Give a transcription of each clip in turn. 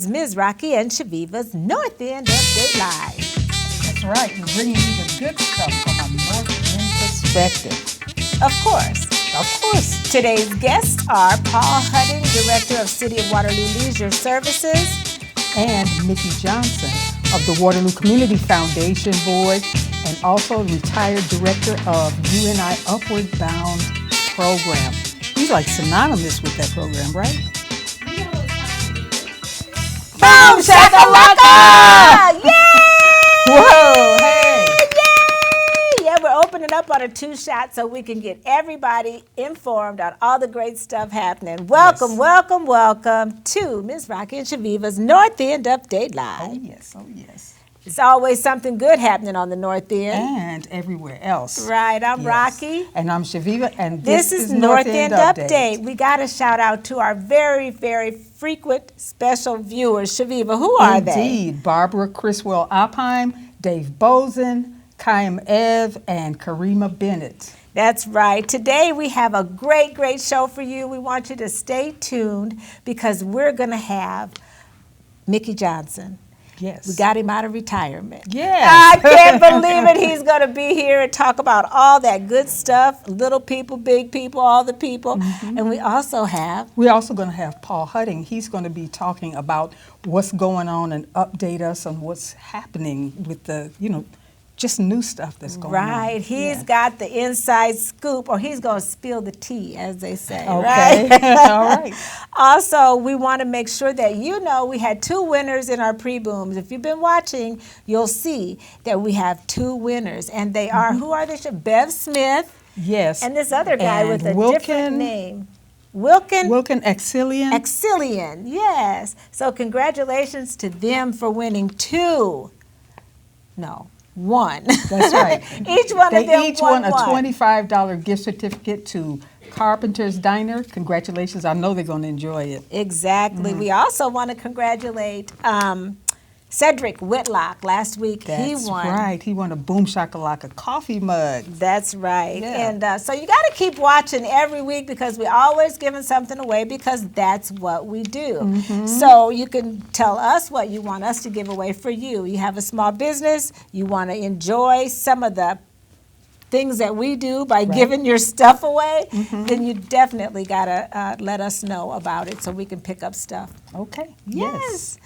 Ms. Rocki and Chaveevah's North End Update Live. That's right, we're bringing you the good stuff from a North End perspective. Of course. Today's guests are Paul Hutting, Director of City of Waterloo Leisure Services, and Mickye Johnson of the Waterloo Community Foundation Board, and also retired Director of UNI Upward Bound Program. He's like synonymous with that program, right? Boom shakalaka! Yay! Whoa, hey! Yay! Yeah, we're opening up on a two-shot so we can get everybody informed on all the great stuff happening. Welcome, Yes. welcome to Ms. Rocki and Chaveevah's North End Update Live. Oh yes. There's always something good happening on the North End. And everywhere else. Right, I'm Yes. Rocki. And I'm Chaveevah, and This is North End Update. We got to shout out to our very, very frequent special viewers. Chaveevah, who are they? Indeed. Barbara Criswell Opheim, Dave Bozen, Chaim Ev, and Karima Bennett. That's right. Today we have a great, great show for you. We want you to stay tuned because we're going to have Mickye Johnson. Yes. We got him out of retirement. Yes. I can't believe it. He's going to be here and talk about all that good stuff, little people, big people, all the people. And we also have... We're also going to have Paul Hutting. He's going to be talking about what's going on and update us on what's happening with the, just new stuff that's going on. Right. He's got the inside scoop, or he's going to spill the tea, as they say. Okay. Right? All right. Also, we want to make sure that you know we had two winners in our pre-booms. If you've been watching, you'll see that we have two winners. And they are, who are they? Bev Smith. Yes. And this other guy with a Wilkin, different name. Wilkin Exilian. Exilian, yes. So congratulations to them for winning one. That's right. Each one of them They each won a one. $25 gift certificate to Carpenter's Diner. Congratulations. I know they're going to enjoy it. Exactly. We also want to congratulate Cedric Whitlock. Last week he won. That's right. He won a Boom Shakalaka coffee mug. That's right. Yeah. And so you got to keep watching every week because we're always giving something away because that's what we do. So you can tell us what you want us to give away for you. You have a small business, you want to enjoy some of the things that we do by giving your stuff away, then you definitely got to let us know about it so we can pick up stuff. Okay. Yes.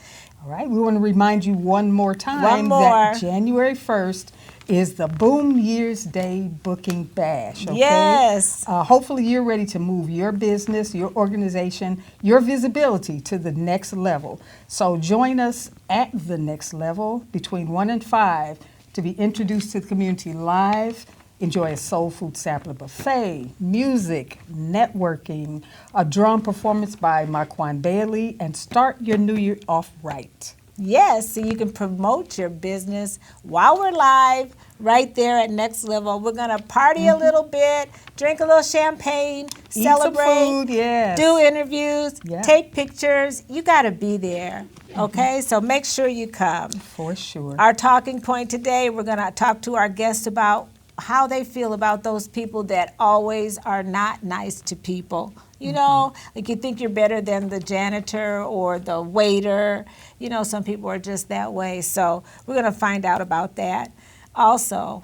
All right. We want to remind you one more time more. that January 1st is the Boom Year's Day Booking Bash. Okay? Yes. Hopefully you're ready to move your business, your organization, your visibility to the next level. So join us at the next level between 1 and 5 to be introduced to the community live. Enjoy a soul food sampler buffet, music, networking, a drum performance by Marquand Bailey, and start your new year off right. Yes, so you can promote your business while we're live right there at Next Level. We're going to party a little bit, drink a little champagne, celebrate, some food, yes. do interviews, Yeah. take pictures. You got to be there, okay? So make sure you come. For sure. Our talking point today, we're going to talk to our guests about how they feel about those people that always are not nice to people. You know, like you think you're better than the janitor or the waiter. You know, some people are just that way. So we're going to find out about that. Also,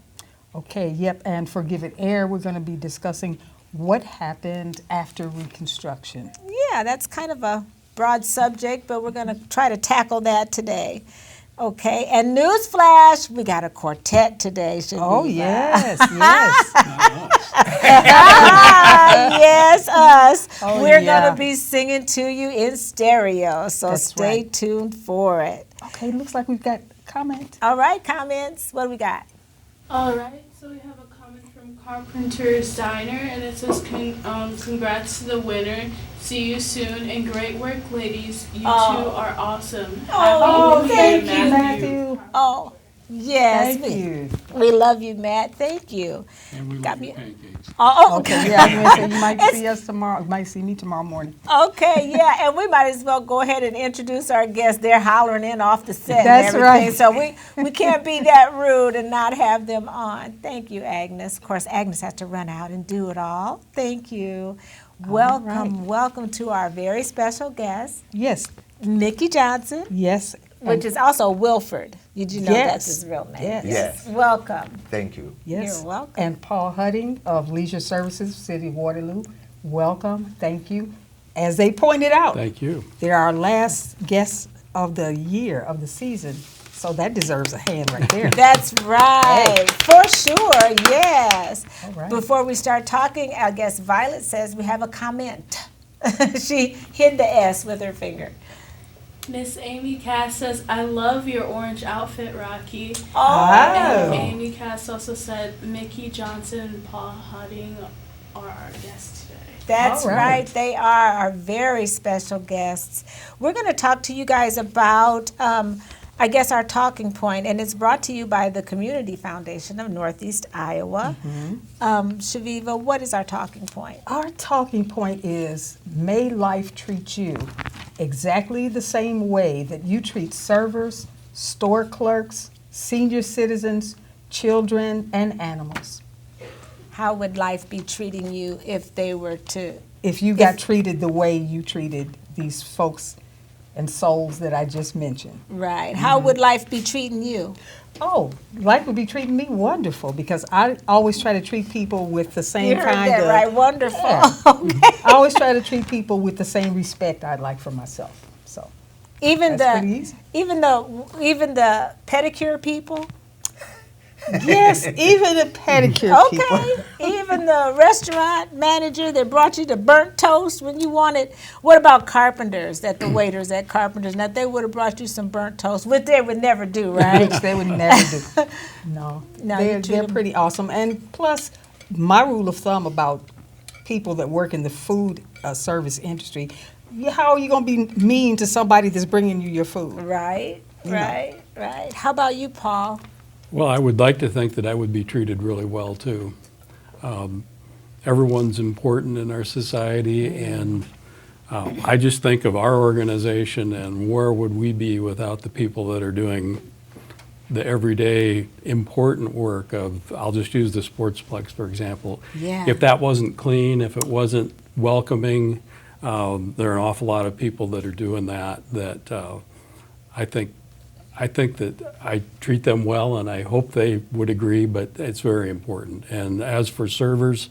Okay, yep, and for Give It Air, we're going to be discussing what happened after Reconstruction. yeah, that's kind of a broad subject, but we're going to try to tackle that today. Okay, and newsflash, we got a quartet today, Chaveevah. Oh, yes, yes. Yes, us. Oh, We're yeah. going to be singing to you in stereo, so That's stay right. tuned for it. Okay, looks like we've got comments. All right, comments. What do we got? All right, so we have a comment from Carpenter's Diner, and it says, congrats to the winner. See you soon, and great work, ladies. You two are awesome. Oh, Happy New thank Year, you. Matthew. Oh, yes. Thank you. We love you, Matt. Thank you. And we Got love me- your pancakes. Oh, Okay, okay. yeah, I was going to say you might see us tomorrow. You might see me tomorrow morning. Okay, yeah, and we might as well go ahead and introduce our guests. They're hollering in off the set That's and everything, right. so we can't be that rude and not have them on. Thank you, Agnes. Of course, Agnes has to run out and do it all. Thank you. Welcome, right. welcome to our very special guest. Yes, Mickye Johnson, Yes. which is also Wilford. Did you know Yes. that's his real name? Yes. Yes. Welcome. Thank you. Yes. You're welcome. And Paul Hudding of Leisure Services, City of Waterloo. Welcome. Thank you. As they pointed out, Thank you. they're our last guests of the year, of the season. So that deserves a hand right there. That's right. For sure, yes. All right. Before we start talking, I guess Violet says we have a comment. She hid the S with her finger. Miss Amy Cass says, I love your orange outfit, Rocki. Oh. And Amy Cass also said, Mickye Johnson and Paul Hudding are our guests today. That's All right. right. They are our very special guests. We're going to talk to you guys about, I guess, our talking point, and it's brought to you by the Community Foundation of Northeast Iowa. Chaveevah, what is our talking point? Our talking point is, may life treat you exactly the same way that you treat servers, store clerks, senior citizens, children, and animals. How would life be treating you if they were to? If you got treated the way you treated these folks and souls that I just mentioned. Right. How would life be treating you? Oh, life would be treating me wonderful because I always try to treat people with the same You heard kind that of. right. Wonderful. Yeah. Okay. I always try to treat people with the same respect I'd like for myself. So Even that's pretty the easy. even the pedicure people. Yes, even the pedicure people. Okay. Even the restaurant manager that brought you the burnt toast when you wanted. What about carpenters? That the waiters at Carpenters, now they would have brought you some burnt toast, which they would never do, right? Which they would never do. No, No, you treat they're them- pretty awesome. And plus, my rule of thumb about people that work in the food service industry, how are you going to be mean to somebody that's bringing you your food? Right. Right. Right. How about you, Paul? Well, I would like to think that I would be treated really well, too. Everyone's important in our society, and I just think of our organization and where would we be without the people that are doing the everyday important work of, I'll just use the Sportsplex, for example. Yeah. If that wasn't clean, if it wasn't welcoming, there are an awful lot of people that are doing that I think that I treat them well, and I hope they would agree, but it's very important. And as for servers,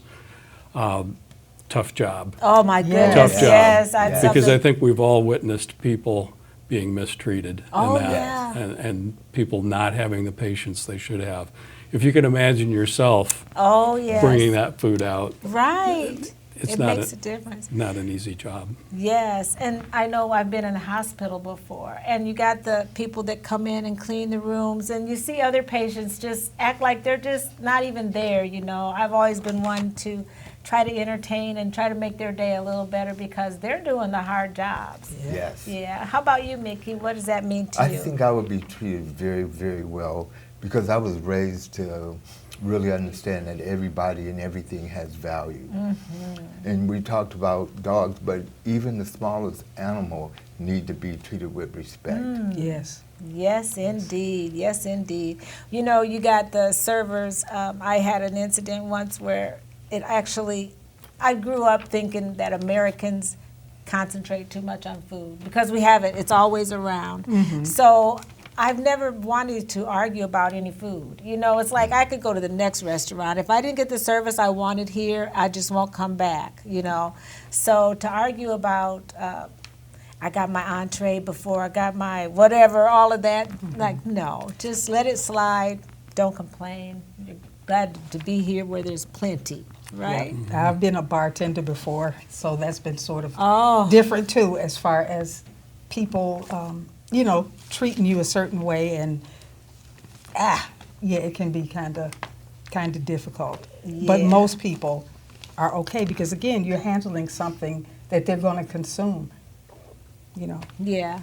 tough job. Oh my goodness. Tough job. Yes. I had Because I something- think we've all witnessed people being mistreated Oh, in that, yeah. and people not having the patience they should have. If you can imagine yourself Oh yes. bringing that food out, Right. it's It not makes a difference. not an easy job. Yes, and I know I've been in a hospital before, and you got the people that come in and clean the rooms, and you see other patients just act like they're just not even there, you know. I've always been one to try to entertain and try to make their day a little better because they're doing the hard jobs. Yes. Yeah. How about you, Mickye? What does that mean to I you? think I would be treated very, very well because I was raised to really understand that everybody and everything has value. And we talked about dogs, but even the smallest animal need to be treated with respect. Yes. Yes, indeed. Yes, indeed. You know, you got the servers. I had an incident once where it actually, I grew up thinking that Americans concentrate too much on food because we have it. It's always around. So I've never wanted to argue about any food. You know, it's like I could go to the next restaurant. If I didn't get the service I wanted here, I just won't come back, you know. So to argue about, I got my entree before I got my whatever, all of that, like, no. Just let it slide. Don't complain. You're glad to be here where there's plenty, right? Yeah. I've been a bartender before, so that's been sort of Oh, different too, as far as people, you know, treating you a certain way, and yeah, it can be kind of difficult. But Yeah. most people are okay because again, you're handling something that they're going to consume. You know, yeah,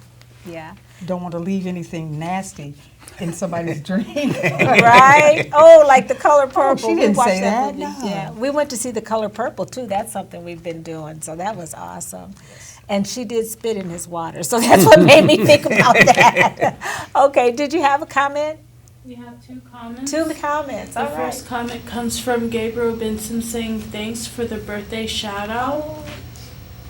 yeah. don't want to leave anything nasty in somebody's drink. Right? Oh, like the color purple. she We didn't watched say that, movie. no. Yeah, we went to see the color purple too. That's something we've been doing, so that was awesome. And she did spit in his water, so that's what made me think about that. Okay, did you have a comment? We have two comments. Two comments. The All right. first comment comes from Gabriel Benson saying thanks for the birthday shout out.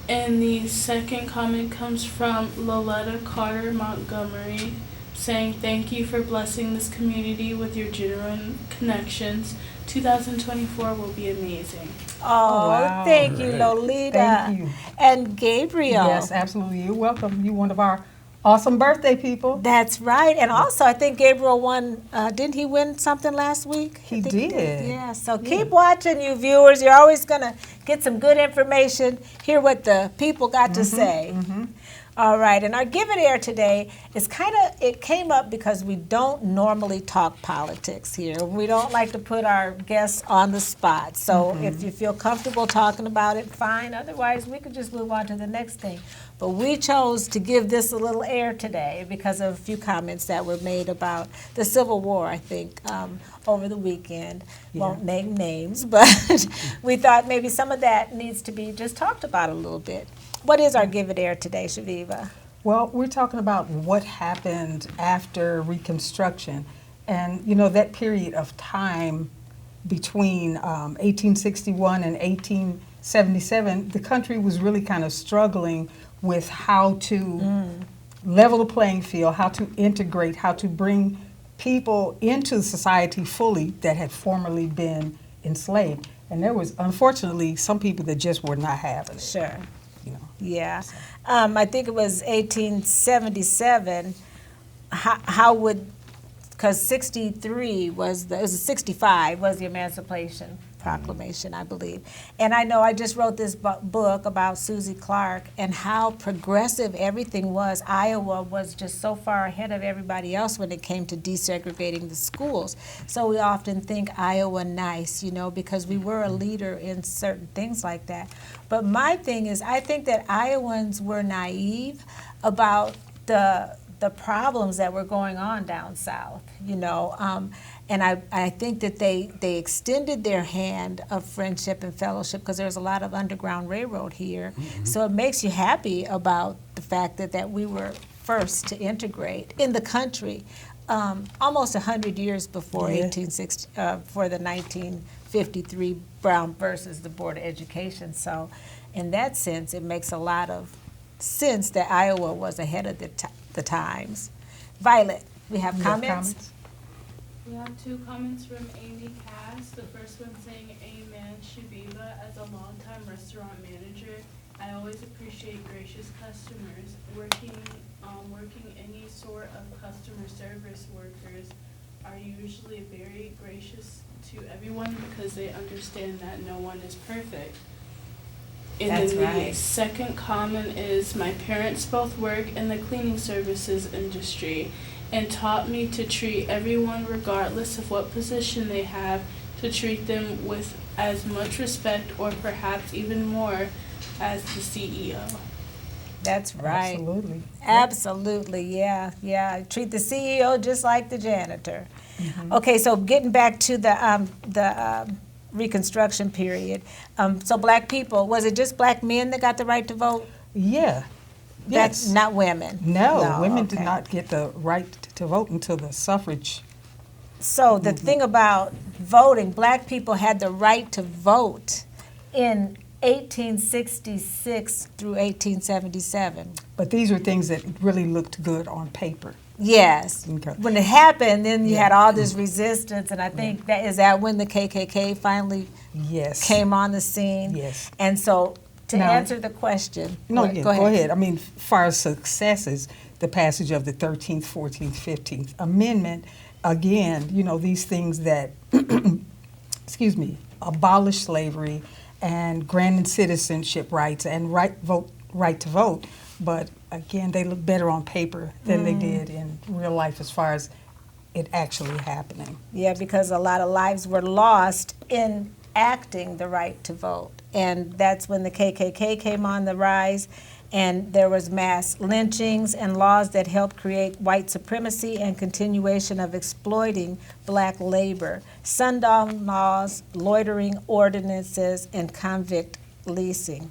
And the second comment comes from Loletta Carter Montgomery, saying, "Thank you for blessing this community with your genuine connections. 2024 will be amazing." Oh, wow. thank you, Right. Lolita. Thank you. And Gabriel. Yes, absolutely. You're welcome. You're one of our awesome birthday people. That's right. And also, I think Gabriel won, didn't he win something last week? He I think did. Yeah, so keep watching, you viewers. You're always going to get some good information, hear what the people got to say. All right, and our Give It Air today is it came up because we don't normally talk politics here. We don't like to put our guests on the spot. So if you feel comfortable talking about it, fine. Otherwise, we could just move on to the next thing. But we chose to give this a little air today because of a few comments that were made about the Civil War, I think, over the weekend. Won't name names, but we thought maybe some of that needs to be just talked about a little bit. What is our Give It Air today, Chaveevah? Well, we're talking about what happened after Reconstruction. And, you know, that period of time between 1861 and 1877, the country was really kind of struggling with how to level the playing field, how to integrate, how to bring people into society fully that had formerly been enslaved. And there was, unfortunately, some people that just were not having it. Sure. You know. Yeah. I think it was 1877. How would, because 63 was, it was 65 was the Emancipation Proclamation, I believe. And I know I just wrote this book about Susie Clark and how progressive everything was. Iowa was just so far ahead of everybody else when it came to desegregating the schools. So we often think Iowa nice, you know, because we were a leader in certain things like that. But my thing is, I think that Iowans were naive about the problems that were going on down south, you know. And I think that they extended their hand of friendship and fellowship because there's a lot of Underground Railroad here. So it makes you happy about the fact that we were first to integrate in the country almost 100 years before 1860, for the 1953 Brown versus the Board of Education. So in that sense, it makes a lot of sense that Iowa was ahead of the times. Violet, we have comments? We have two comments from Amy Cass. The first one saying, "Amen, Chaveevah. As a longtime restaurant manager, I always appreciate gracious customers. Working any sort of customer service workers are usually very gracious to everyone because they understand that no one is perfect." And That's then right. The second comment is, "My parents both work in the cleaning services industry and taught me to treat everyone regardless of what position they have, to treat them with as much respect or perhaps even more as the CEO." That's right. Absolutely. Absolutely, yeah. Treat the CEO just like the janitor. Okay, so getting back to the Reconstruction period. So black people, was it just black men that got the right to vote? Yeah. That's Yes. not women. No, women did okay. not get the right to vote until the suffrage. So the thing about voting, black people had the right to vote in 1866 through 1877. But these were things that really looked good on paper. Yes. Okay. When it happened, then you had all this resistance, and I think that when the KKK finally Yes. came on the scene. Yes. And so to Now- answer the question, No, go yeah, ahead. go ahead. I mean, as far as successes, the passage of the 13th, 14th, 15th Amendment, again, you know, these things that, abolish slavery and granted citizenship rights and right to vote, but again, they look better on paper than they did in real life as far as it actually happening. Yeah, because a lot of lives were lost in acting the right to vote. And that's when the KKK came on the rise, and there was mass lynchings and laws that helped create white supremacy and continuation of exploiting black labor, sundown laws, loitering ordinances, and convict leasing.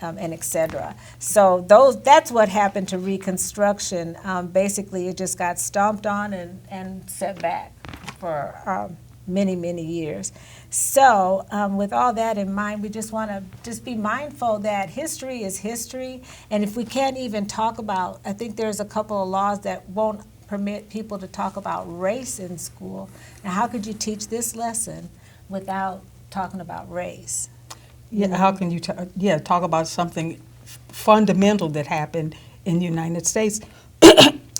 And et cetera. So that's what happened to Reconstruction. Basically, it just got stomped on and set back for many, many years. So with all that in mind, we just want to just be mindful that history is history. And if we can't even talk about, I think there's a couple of laws that won't permit people to talk about race in school. Now, how could you teach this lesson without talking about race? Yeah, how can you talk about something fundamental that happened in the United States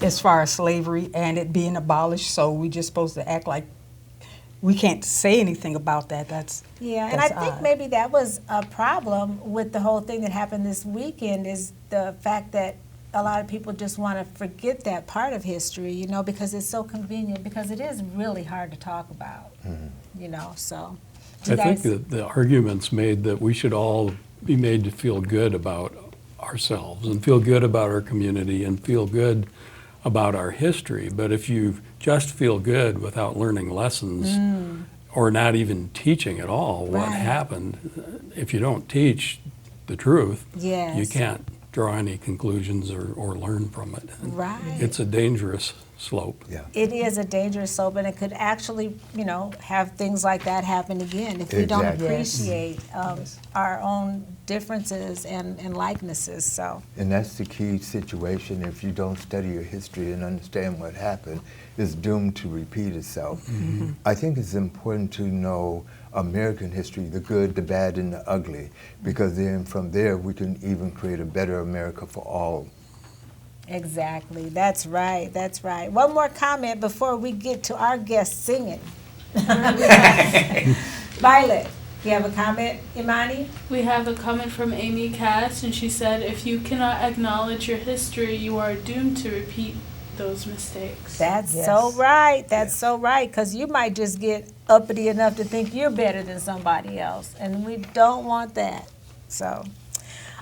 as far as slavery and it being abolished? So we just supposed to act like we can't say anything about that. That's and that's I think odd. maybe that was a problem with the whole thing that happened this weekend, is the fact that a lot of people just want to forget that part of history, you know, because it's so convenient, because it is really hard to talk about, you know, so. I think that the argument's made that we should all be made to feel good about ourselves and feel good about our community and feel good about our history. But if you just feel good without learning lessons or not even teaching at all what Right. happened, if you don't teach the truth, Yes. you can't draw any conclusions or learn from it. And Right. it's a dangerous slope. Yeah. It is a dangerous slope, and it could actually, you know, have things like that happen again if we don't Exactly. appreciate our own differences and likenesses, so. And that's the key situation. If you don't study your history and understand what happened, it's doomed to repeat itself. I think it's important to know American history, the good, the bad, and the ugly, because then from there we can even create a better America for all. Exactly. That's right. That's right. One more comment before we get to our guest singing. Violet, you have a comment, Imani? We have a comment from Amy Cass, and she said, if you cannot acknowledge your history, you are doomed to repeat those mistakes. That's Yes. so right. That's so right. Because you might just get uppity enough to think you're better than somebody else. And we don't want that. So,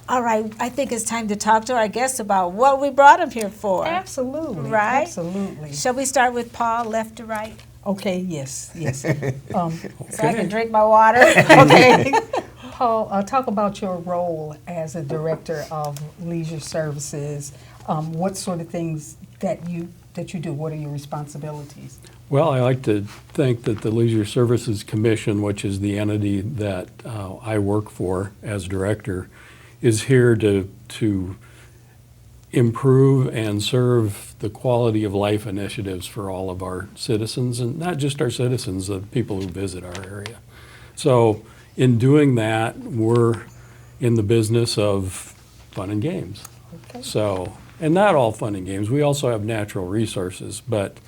all right. I think it's time to talk to our guests about what we brought them here for. Absolutely. Right? Absolutely. Shall we start with Paul, left to right? Okay, yes. So I can drink my water. Okay. Paul, talk about your role as a director of leisure services. What sort of things that you do? What are your responsibilities? Well, I like to think that the Leisure Services Commission, which is the entity that I work for as director, is here to improve and serve the quality of life initiatives for all of our citizens, and not just our citizens, the people who visit our area. So in doing that, we're in the business of fun and games. Okay. So, and not all fun and games. We also have natural resources, but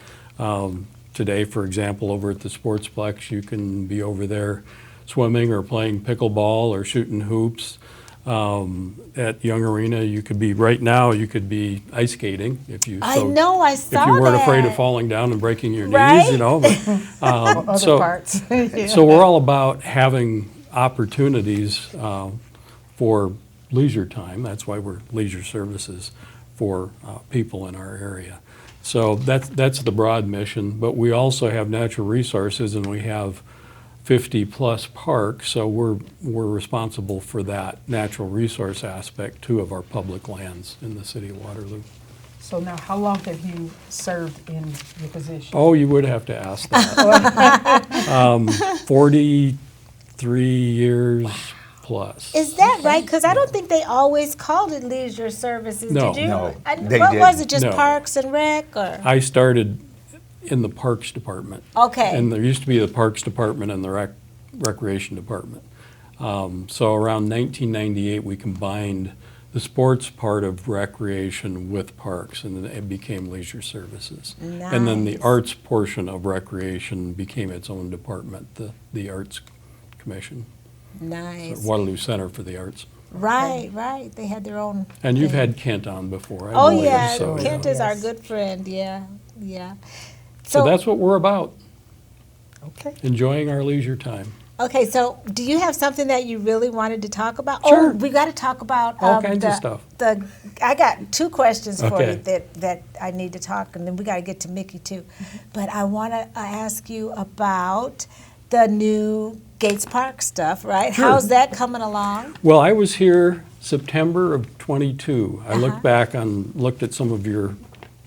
today, for example, over at the Sportsplex, you can be over there swimming or playing pickleball or shooting hoops. At Young Arena, you could be, right now, you could be ice skating if you. I know, I saw If you weren't that. afraid of falling down and breaking your Right? knees, you know. But, Other so, parts. Yeah. so we're all about having opportunities for leisure time. That's why we're leisure services for people in our area. So that's the broad mission. But we also have natural resources, and we have 50-plus parks. So we're responsible for that natural resource aspect too of our public lands in the city of Waterloo. So now, how long have you served in your position? Oh, you would have to ask that. 43 years plus. Is that right? Because I don't think they always called it leisure services. No. Did you? No, What they was didn't. it? Just No. Parks and Rec, or? I started in the Parks Department. Okay. And there used to be the Parks Department and the Recreation Department. So around 1998, we combined the sports part of recreation with parks, and then it became leisure services. And then the Nice. arts portion of recreation became its own department, the Arts Commission, Nice. Waterloo Center for the Arts. Right, right. They had their own. And you've thing. had Kent on before, I Oh believe, yeah, so, Kent yeah. is our Yes. good friend. Yeah, yeah. So that's what we're about, Okay. enjoying our leisure time. Okay, so do you have something that you really wanted to talk about? Sure. Oh, we got to talk about All kinds of stuff. I got two questions for Okay. you that I need to talk, and then we got to get to Mickey too. But I want to ask you about the new Gates Park stuff, right? Sure. How's that coming along? Well, I was here September of '22. I Uh-huh. looked back looked at some of your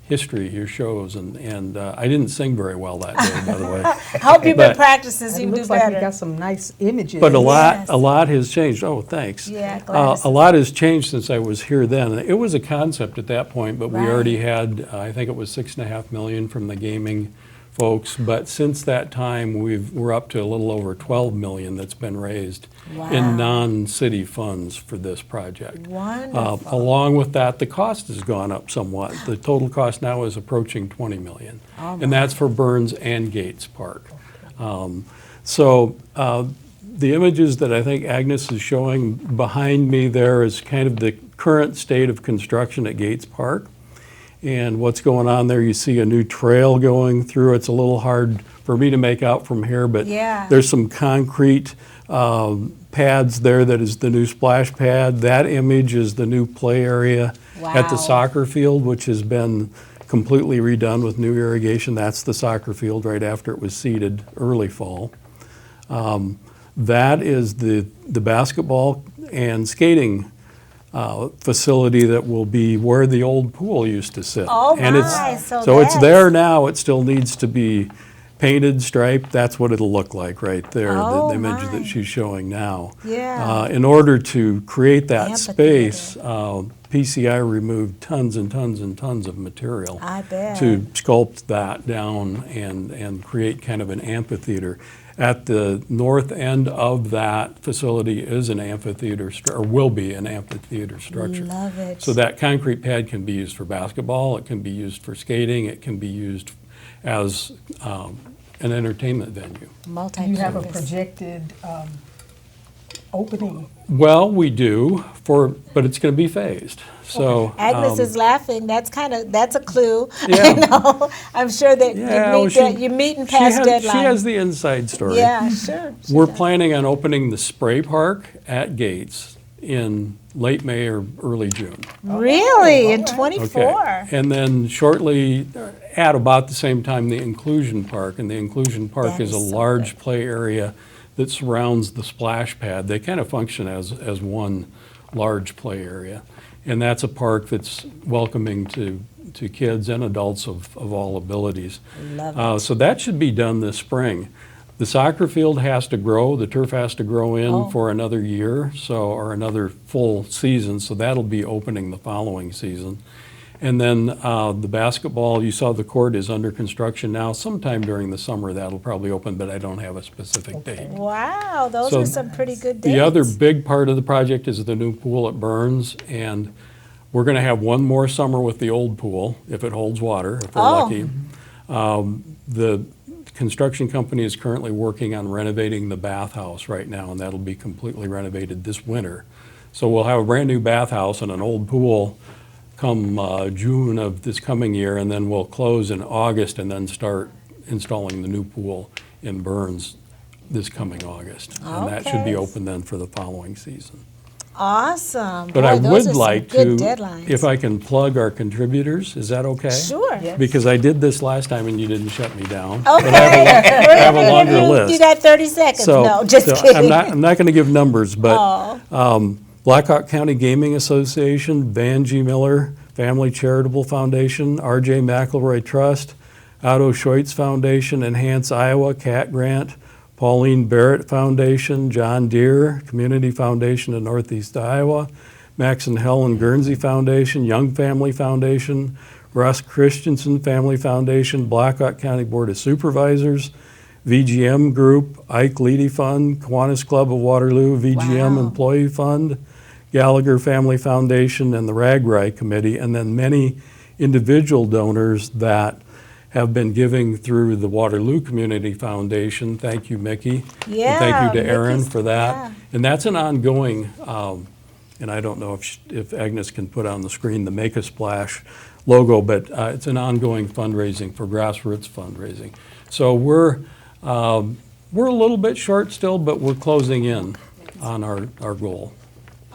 history, your shows, and I didn't sing very well that day, by the way. I hope you've been But- practicing so It you can do looks like we better. got some nice images. But Yes. a lot has changed. Oh, thanks. Yeah, glad to A lot has changed since I was here then. It was a concept at that point, but we Right. already had, I think it was $6.5 million from the gaming folks. But since that time, we're up to a little over $12 million that's been raised Wow. in non-city funds for this project. Wonderful. Along with that, the cost has gone up somewhat. The total cost now is approaching $20 million. Oh, And that's for Burns and Gates Park. So the images that I think Agnes is showing behind me there is kind of the current state of construction at Gates Park. And what's going on there, you see a new trail going through. It's a little hard for me to make out from here, but Yeah. there's some concrete pads there that is the new splash pad. That image is the new play area at the Wow. soccer field, which has been completely redone with new irrigation. That's the soccer field right after it was seeded early fall. That is the basketball and skating facility that will be where the old pool used to sit. Oh And my, so it's that's- there now. It still needs to be painted, striped. That's what it'll look like right there, Oh, the image my. that she's showing now. Yeah. In order to create that Amphitheater. space, PCI removed tons and tons and tons of material I bet. to sculpt that down and create kind of an amphitheater. At the north end of that facility is an amphitheater, or will be an amphitheater structure. Love it. So that concrete pad can be used for basketball, it can be used for skating, it can be used as an entertainment venue. Multi-purpose. Do you have a projected opening? Well, we do, but it's going to be phased. So Agnes is laughing. That's a clue. Yeah. I know. I'm sure that yeah, you're meeting past she deadline. has the inside story. Yeah, sure. she We're does. planning on opening the spray park at Gates in late May or early June. Really? In all right. 24? And then shortly, at about the same time, the inclusion park. And the inclusion park That is a is so large good. play area that surrounds the splash pad. They kind of function as one large play area. And that's a park that's welcoming to kids and adults of all abilities. Love So that should be done this spring. The soccer field has to grow, the turf has to grow in Oh. for another year, or another full season, so that'll be opening the following season. And then the basketball, you saw the court is under construction now. Sometime during the summer that'll probably open, but I don't have a specific date. Wow, those So are some pretty good dates. The other big part of the project is the new pool at Burns, and we're going to have one more summer with the old pool, if it holds water, if we're Oh. lucky. The construction company is currently working on renovating the bathhouse right now, and that'll be completely renovated this winter. So we'll have a brand-new bathhouse and an old pool come June of this coming year, and then we'll close in August and then start installing the new pool in Burns this coming August. And that should be Okay. open then for the following season. Awesome. But Boy, I those are would some like good to, deadlines. if I can plug our contributors, is that okay? Sure. Yes. Because I did this last time and you didn't shut me down. Okay. But I have a longer list. You got 30 seconds. So- No, just so kidding. I'm not going to give numbers, but Oh. Blackhawk County Gaming Association, Van G. Miller Family Charitable Foundation, R.J. McElroy Trust, Otto Scheutz Foundation, Enhance Iowa Cat Grant, Pauline Barrett Foundation, John Deere Community Foundation in Northeast Iowa, Max and Helen Guernsey Foundation, Young Family Foundation, Russ Christensen Family Foundation, Blackhawk County Board of Supervisors, VGM Group, Ike Leedy Fund, Kiwanis Club of Waterloo, VGM Wow. Employee Fund, Gallagher Family Foundation, and the RAGRI Committee, and then many individual donors that have been giving through the Waterloo Community Foundation. Thank you, Mickey. Yeah, And thank you to Aaron Mickey's- for that. yeah. And that's an ongoing, and I don't know if Agnes can put on the screen the Make a Splash logo, but it's an ongoing fundraising for grassroots fundraising. So we're a little bit short still, but we're closing in on our goal.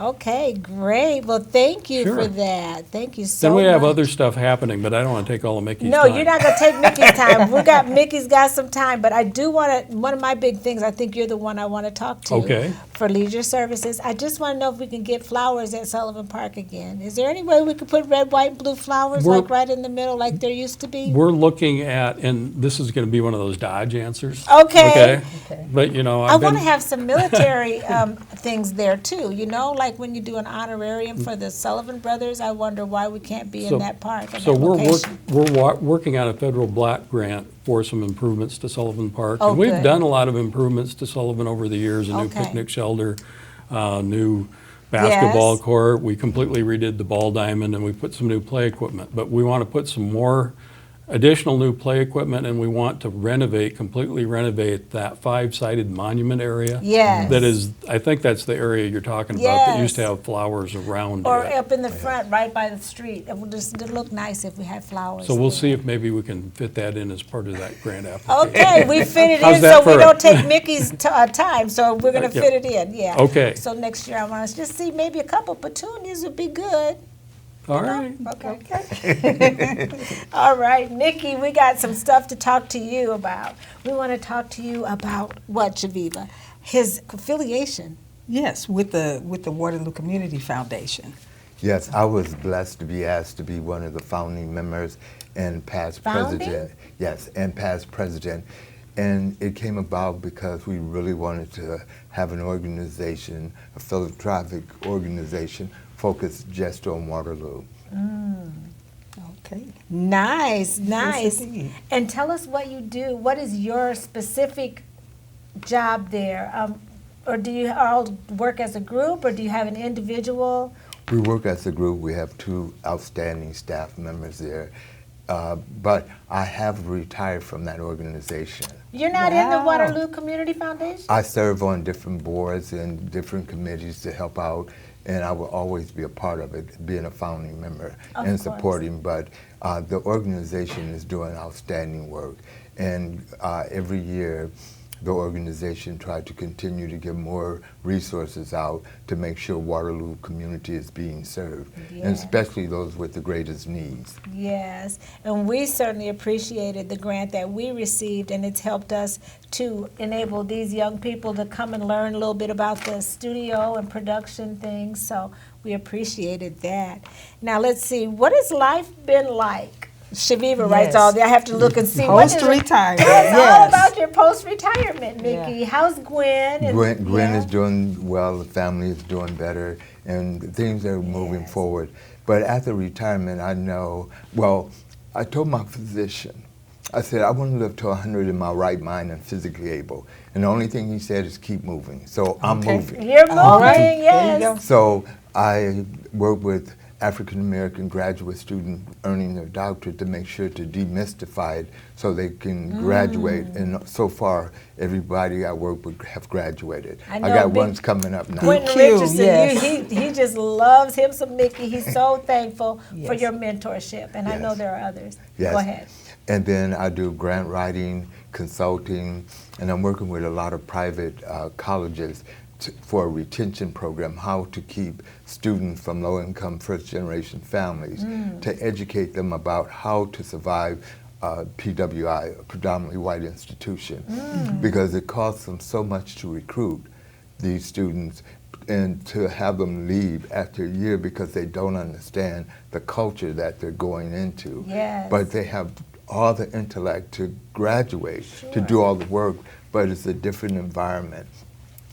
Okay, great. Well, thank you Sure. for that. Thank you so Then we have much. other stuff happening, but I don't want to take all of Mickey's No, time. you're not going to take Mickey's time. Mickey's got some time, but I do want to, one of my big things, I think you're the one I want to talk to Okay. for leisure services. I just want to know if we can get flowers at Sullivan Park again. Is there any way we could put red, white, and blue flowers We're- like right in the middle like there used to be? We're looking at, and this is going to be one of those Dodge answers. Okay. Okay. But, you know, I I've want been, to have some military things there too, you know, like when you do an honorarium for the Sullivan brothers, I wonder why we can't be So- in that park. so we're working on a federal block grant for some improvements to Sullivan Park. Oh, And we've good. done a lot of improvements to Sullivan over the years, a new Okay. picnic shelter, new basketball Yes. court. We completely redid the ball diamond and we put some new play equipment. But we want to put some more additional new play equipment, and we want to completely renovate that five-sided monument area. Yes. That is, I think that's the area you're talking about, that used to Yes. have flowers around Or it. up in the front, right by the street. It would just look nice if we had flowers. So we'll there. see if maybe we can fit that in as part of that grant application. Okay, we fit it How's in that so we for- don't take Mickey's time, so we're gonna Yeah. fit it in, yeah. Okay. So next year I want us to just see maybe a couple petunias would be good. All right. Okay. All right, Mickey, we got some stuff to talk to you about. We want to talk to you about what, Chaveevah? His affiliation. Yes, with the Waterloo Community Foundation. Yes, I was blessed to be asked to be one of the founding members and past Founding? president. Yes, and past president. And it came about because we really wanted to have an organization, a philanthropic organization, focused just on Waterloo. Okay. Nice, nice. Yes, indeed. And tell us what you do. What is your specific job there? Or do you all work as a group, or do you have an individual? We work as a group. We have 2 outstanding staff members there. But I have retired from that organization. You're not in the Wow. Waterloo Community Foundation? I serve on different boards and different committees to help out, and I will always be a part of it, being a founding member Of and course. supporting. But the organization is doing outstanding work, and every year the organization tried to continue to give more resources out to make sure Waterloo community is being served, Yeah. and especially those with the greatest needs. Yes, and we certainly appreciated the grant that we received, and it's helped us to enable these young people to come and learn a little bit about the studio and production things, so we appreciated that. Now, let's see, what has life been like? Chaveevah writes Yes. all that. I have to look and see. What is it? Post-retirement, Tell us all yes. about your post-retirement, Mickey. Yeah. How's Gwen? And- Gwen yeah. is doing well, the family is doing better, and things are moving Yes. forward. But after retirement, I know, well, I told my physician, I said, I want to live to 100 in my right mind and physically able. And the only thing he said is keep moving. So I'm Okay. moving. You're moving, All right. There you yes. go. So I work with African American graduate students earning their doctorate to make sure to demystify it so they can graduate. And so far, everybody I work with have graduated. I I know got big- ones coming up now. Quentin Thank you, Richardson, yes. he just loves him some Mickey. He's so thankful for Yes. your mentorship, and I know Yes. there are others. Yes. Go ahead. And then I do grant writing, consulting, and I'm working with a lot of private colleges for a retention program, how to keep students from low-income first-generation families, to educate them about how to survive PWI, a predominantly white institution, because it costs them so much to recruit these students and to have them leave after a year because they don't understand the culture that they're going into. Yes. But they have all the intellect to graduate, to do all the work, but it's a different environment.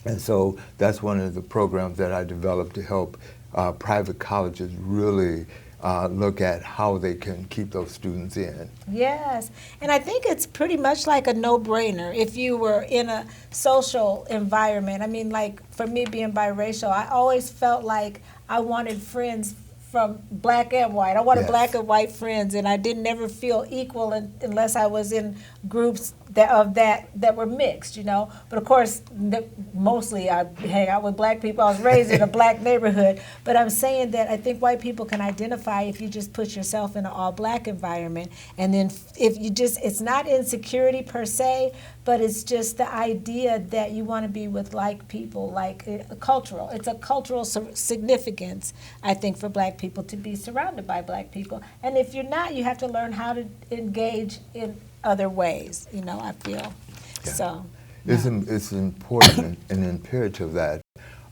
And so that's one of the programs that I developed to help private colleges really look at how they can keep those students in. Yes, and I think it's pretty much like a no-brainer if you were in a social environment. I mean, like for me being biracial, I always felt like I wanted friends from black and white. I wanted Yes. black and white friends, and I didn't ever feel equal unless I was in groups that were mixed, you know. But of course, mostly I hang out with black people. I was raised in a black neighborhood. But I'm saying that I think white people can identify if you just put yourself in an all-black environment, and then if you just, it's not insecurity per se, but it's just the idea that you want to be with like people, like cultural. It's a cultural significance, I think, for black people to be surrounded by black people. And if you're not, you have to learn how to engage in other ways, you know, I feel. Yeah. So. It's important and imperative that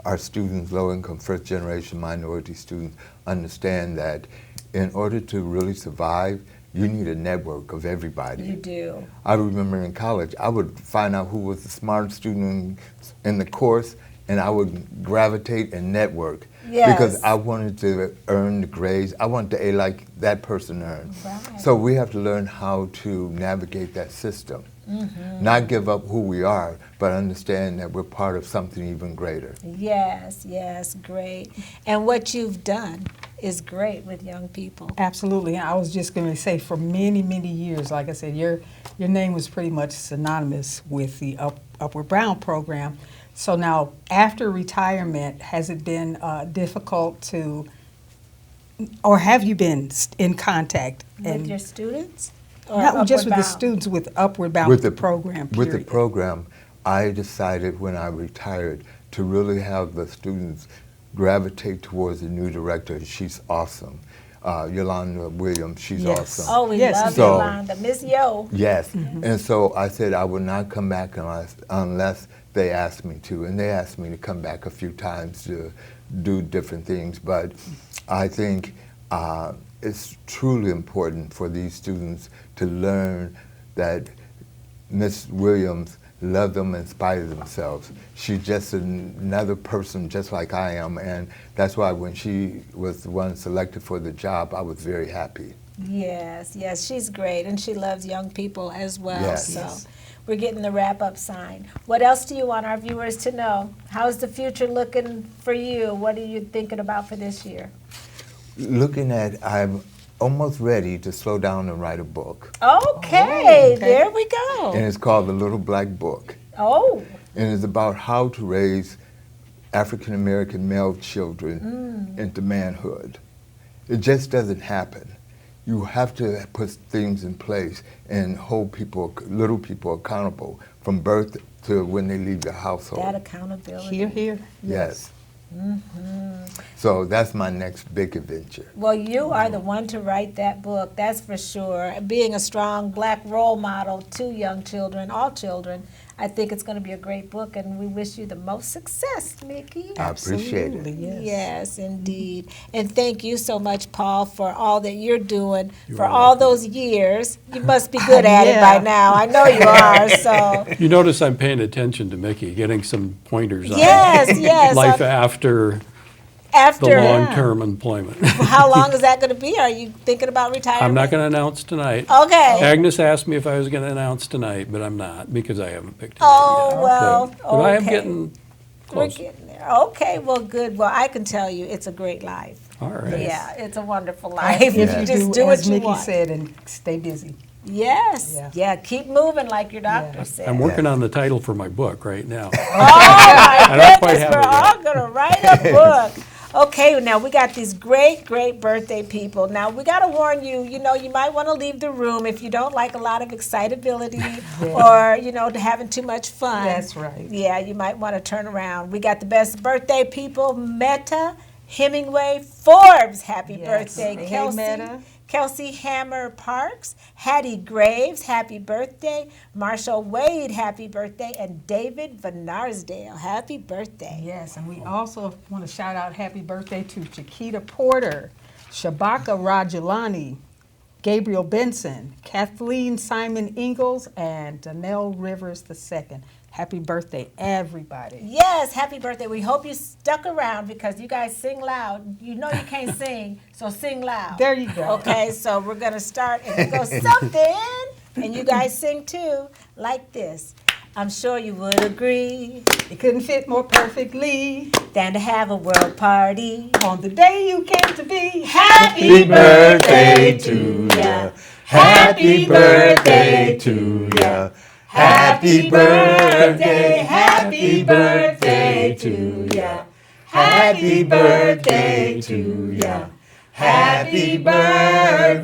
our students, low-income, first-generation minority students, understand that in order to really survive, you need a network of everybody. You do. I remember in college, I would find out who was the smartest student in the course, and I would gravitate and network. Yes. Because I wanted to earn the grades. I wanted to A like that person earned. Right. So we have to learn how to navigate that system. Mm-hmm. Not give up who we are, but understand that we're part of something even greater. Yes, yes, great. And what you've done is great with young people. Absolutely. I was just going to say, for many, many years, like I said, your name was pretty much synonymous with the Upward Bound program. So now, after retirement, has it been difficult to, or have you been in contact? With your students? Or Not just Upward with the Bound? students, with Upward Bound With the program, With the period. program, I decided when I retired to really have the students gravitate towards the new director. She's awesome. Yolanda Williams, she's Yes. awesome. Oh, we Yes. love So- Yolanda. Miss Yo. Yes, and so I said I would not come back unless they asked me to, and they asked me to come back a few times to do different things, but I think it's truly important for these students to learn that Miss Williams loved them in spite of themselves. She's just another person just like I am, and that's why when she was the one selected for the job, I was very happy. Yes, yes, she's great, and she loves young people as well. Yes. So we're getting the wrap-up sign. What else do you want our viewers to know? How's the future looking for you? What are you thinking about for this year? Looking at, I'm almost ready to slow down and write a book, Okay, there we go. and it's called The Little Black Book, Oh, and it's about how to raise African American male children into manhood. It just doesn't happen. You have to put things in place and hold people, little people, accountable from birth to when they leave your household. that accountability. Here, here. Yes. So that's my next big adventure. Well, you are the one to write that book, that's for sure. Being a strong black role model to young children, all children, I think it's going to be a great book, and we wish you the most success, Mickye. I appreciate it. Absolutely, yes. Yes, indeed. And thank you so much, Paul, for all that you're doing You're for all welcome. those years. You must be good at it by Yeah. now. I know you are, so. You notice I'm paying attention to Mickye, getting some pointers on Yes, yes. life after the After, long-term employment. how long is that going to be? Are you thinking about retirement? I'm not going to announce tonight. Okay. Agnes asked me if I was going to announce tonight, but I'm not because I haven't picked a date Oh, yet. well, But I am okay. getting We're close. getting there. Okay, well, good. Well, I can tell you it's a great life. All right. Yeah, it's a wonderful life. If You you just do, do as what you Mickey want. said, and stay busy. Yes. Yeah. Yeah, keep moving like your doctor said. I'm working on the title for my book right now. Oh, my I don't quite goodness, have we're it yet. all going to write a book. Okay, now we got these great, great birthday people. Now, we got to warn you, you know, you might want to leave the room if you don't like a lot of excitability or, you know, having too much fun. That's right. Yeah, you might want to turn around. We got the best birthday people, Meta Hemingway Forbes. Happy Yes. birthday, Hey, Kelsey. Meta. Kelsey Hammer Parks, Hattie Graves, happy birthday. Marshall Wade, happy birthday. And David Vanarsdale, happy birthday. Yes, and we also want to shout out happy birthday to Chiquita Porter, Shabaka Rajulani, Gabriel Benson, Kathleen Simon Ingalls, and Donnell Rivers II. Happy birthday, everybody. Yes, happy birthday. We hope you stuck around because you guys sing loud. You know you can't sing, so sing loud. There you go. Okay, so we're going to start and it goes something, and you guys sing too, like this. I'm sure you would agree It couldn't fit more perfectly than to have a world party. on the day you came to be. Happy birthday to ya. Happy birthday to ya. Happy birthday, happy birthday to ya. Happy birthday to ya. Happy birthday.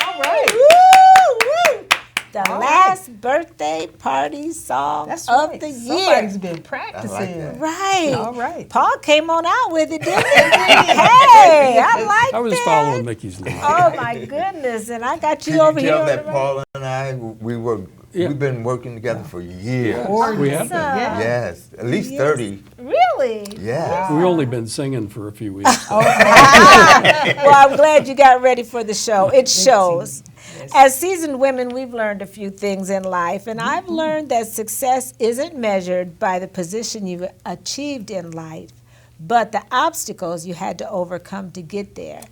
All right. Woo, woo. The last birthday party song That's of right. the year. Somebody's been practicing. that. Right. All right. Paul came on out with it, didn't he? Hey, I like I was that. following Mickey's lead. Oh my goodness! And I got you Can over you here. tell on the that right. Paul and I, we've been working together for years. We have been. Yeah. Yes, at least Yes. 30. Really? Yes. We've only been singing for a few weeks. Well, I'm glad you got ready for the show. It shows. As seasoned women, we've learned a few things in life, and I've learned that success isn't measured by the position you've achieved in life, but the obstacles you had to overcome to get there,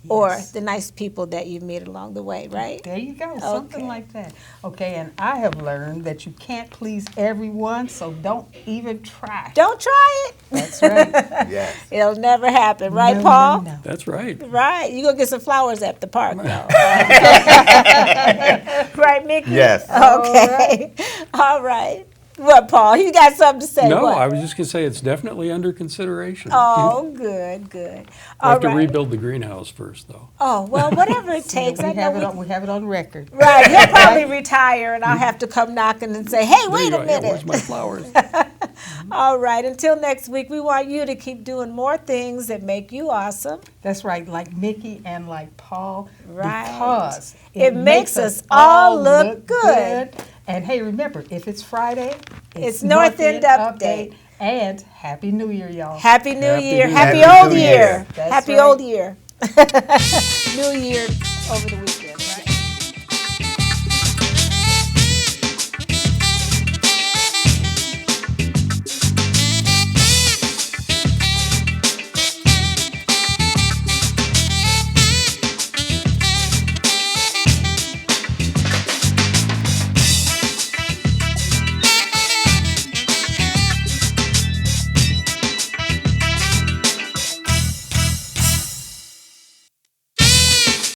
or the nice people that you meet along the way, right? There you go, something Okay. like that. Okay, and I have learned that you can't please everyone, so don't even try. Don't try it. That's right. Yes. It'll never happen, right, No, Paul? no, no. That's right. Right. You gonna get some flowers at the park, though. Right, Mickey? Yes. Okay. All right. What, Paul? You got something to say? No, what? I was just going to say it's definitely under consideration. Oh, good, good. We'll All have to right. rebuild the greenhouse first, though. Oh, well, whatever it takes. we I have know it on, we have it on record. Right. He'll probably retire, and I'll have to come knocking and say, "Hey, There wait you a go. Yeah, minute." where's my flowers? All right. Until next week, we want you to keep doing more things that make you awesome. That's right, like Mickey and like Paul, Right. because It makes us all look good. And hey, remember, if it's Friday, It's North End Update. And Happy New Year, y'all. Happy New Happy Year. New Happy Year. Old Happy New Year. Year. That's Happy right. Old Year. New Year over the weekend.